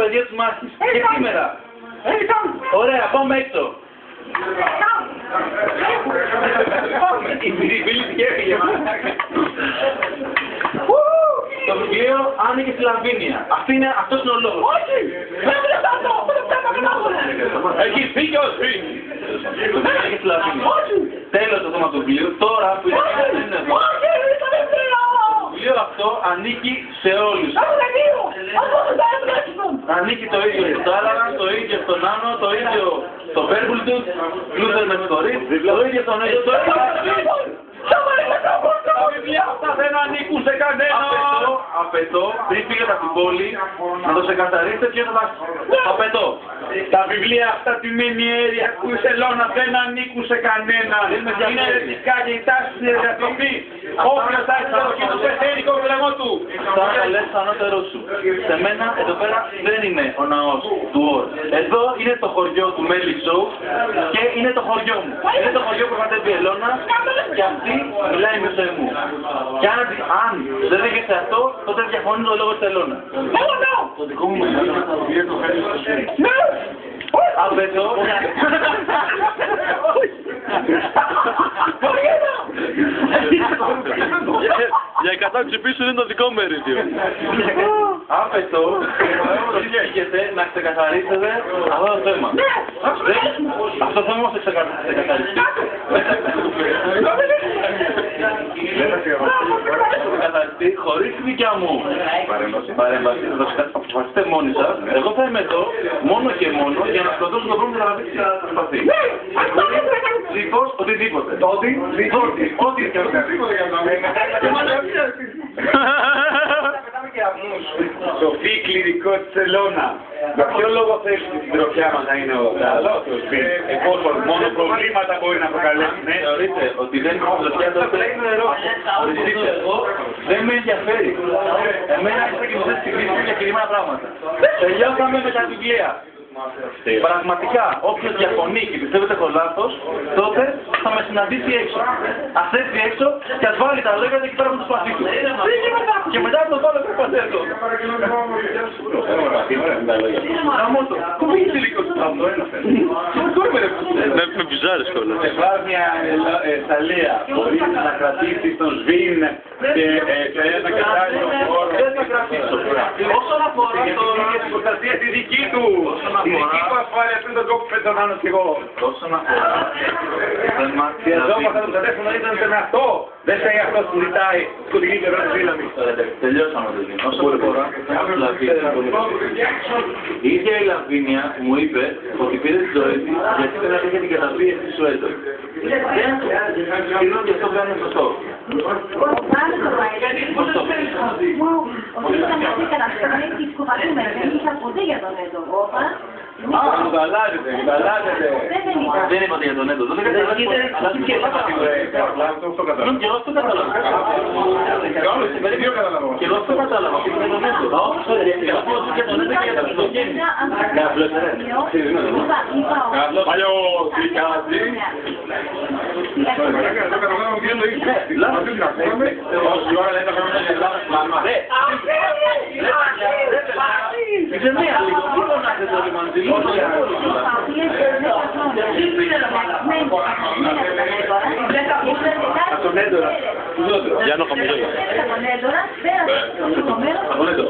πεδίο της μάχης. Και σήμερα. Ωραία, πάμε έξω. Η φίλη της έφυγε. Το βιβλίο άνοιγε στη Λαβίνια. Αυτός είναι ο λόγος. Όχι! Δεν είναι αυτό! Έχεις δίκιο, φίλοι. Το βιβλίο άνοιγε στη Λαβίνια. Τέλος το θέμα του βιβλίου. Τώρα που είναι εδώ. Το βιβλίο αυτό ανήκει σε όλους. Ανήκει το ίδιο στο Άλλαγαν, το ίδιο στον Άνω, το ίδιο στο Βέρμπουλτους, Λούθερ με συγχωρείς, το ίδιο στον Έγιο, το ίδιο. Τα βιβλία αυτά δεν ανήκουν σε κανένα. Απαιτώ, πριν πήγαινε από την πόλη, να το ξεκαθαρίσετε και να τα... Απαιτώ. Τα βιβλία αυτά τη μηνιέρια που η Σελώνα δεν ανήκουν σε κανένα. Είναι ερετικά και η τάση στην διατροφή. Όποιος θα έχει το και του πεθαίνει το κρεμό του. Αυτά τα λες στο ανώτερό σου. Σε μένα εδώ πέρα δεν είναι ο ναός του Ορ. Εδώ είναι το χωριό του Μέλι Σόου και είναι το χωριό μου. Είναι το χωριό που κατέβει η Ελώνα και αυτή μιλάει μέσω εμού. Και αν δεν δέχεσαι αυτό, τότε διαφωνεί το λόγο της Ελώνα. Το δικό μου είναι το χέρι στο σπίτι. Απαιτώ. Για η κατάξη πίσω είναι το δικό μερίδιο. Απαιτώ, προσέχετε να ξεκαθαρίσετε αυτό το θέμα. Αυτό το θέμα όμως θα ξεκαθαριστεί. Ξεκαθαριστεί χωρίς τη δικιά μου παρέμβαση. Θα το αποφασίσετε μόνοι σας. Εγώ θα είμαι εδώ μόνο και μόνο για να σκοτώσω το πρόβλημα που θα προσπαθεί. Δίχως οτιδήποτε. Ό,τι και οτιδήποτε για να Σοφή κληρικό της Ελώνα. Με ποιο λόγο θες την τροφιά μας να είναι ο καλός, ο σπίτι. Εφόσον μόνο προβλήματα μπορεί να προκαλέσει. Θεωρείτε ότι δεν είναι τροφιά, τότε δεν με ενδιαφέρει. Εμένα ήρθα και μου θες τη κρίση για κινημένα πράγματα. Τελειώσαμε με τα βιβλία. Πραγματικά, όποιος διαφωνεί και πιστεύετε έχω λάθος, τότε θα με συναντήσει έξω. Ας έρθει έξω και ας βάλει τα λόγια εκεί πέρα από το σπαθί του. Και μετά το βάλω στο πατέρτο. Γαμώτο. Πού πήγες τελικώς του αυτό, Με πιζάρες κιόλας. Σε βάρμια Θαλία, μπορείς να κρατήσεις τον σβήν και ένα κατάλληλο χώρο. Δεν θα κρατήσω. Όσον αφορά την προστασία τη δική του. Τη δική του ασφάλεια πριν τον κόψει τον Άνω και εγώ. Όσον αφορά Χρειαζόμαστε το τηλέφωνο ήταν σε αυτό. Δεν σε αυτό που ζητάει σκοτεινή πλευρά της δύναμης. Τελειώσαμε το δίνω. Όσον αφορά τη Λαβίνια. Η ίδια η Λαβίνια μου είπε ότι πήρε τη ζωή της γιατί δεν είχε την καταπίεση της Σουέτο. Δεν σκηνώ και αυτό κάνει σωστό. Κουβαλάζετε. Δεν είπατε για τον Έντο. Δεν καταλάβετε. Και εγώ αυτό κατάλαβα. Και εγώ αυτό κατάλαβα. Και για τον Έντο. Για τον Έντο και για τον Έντο. Παλιό δικάζι. Όση ώρα λέτε να κάνουμε Ελλάδα πλάνμα. Ξεμία λίγο. Μην φωνάζετε το λιμαντζιλί. Από τον Έντορα. Γιάννο χαμηλό. Από τον Έντορα, πέρασε το προηγουμένο.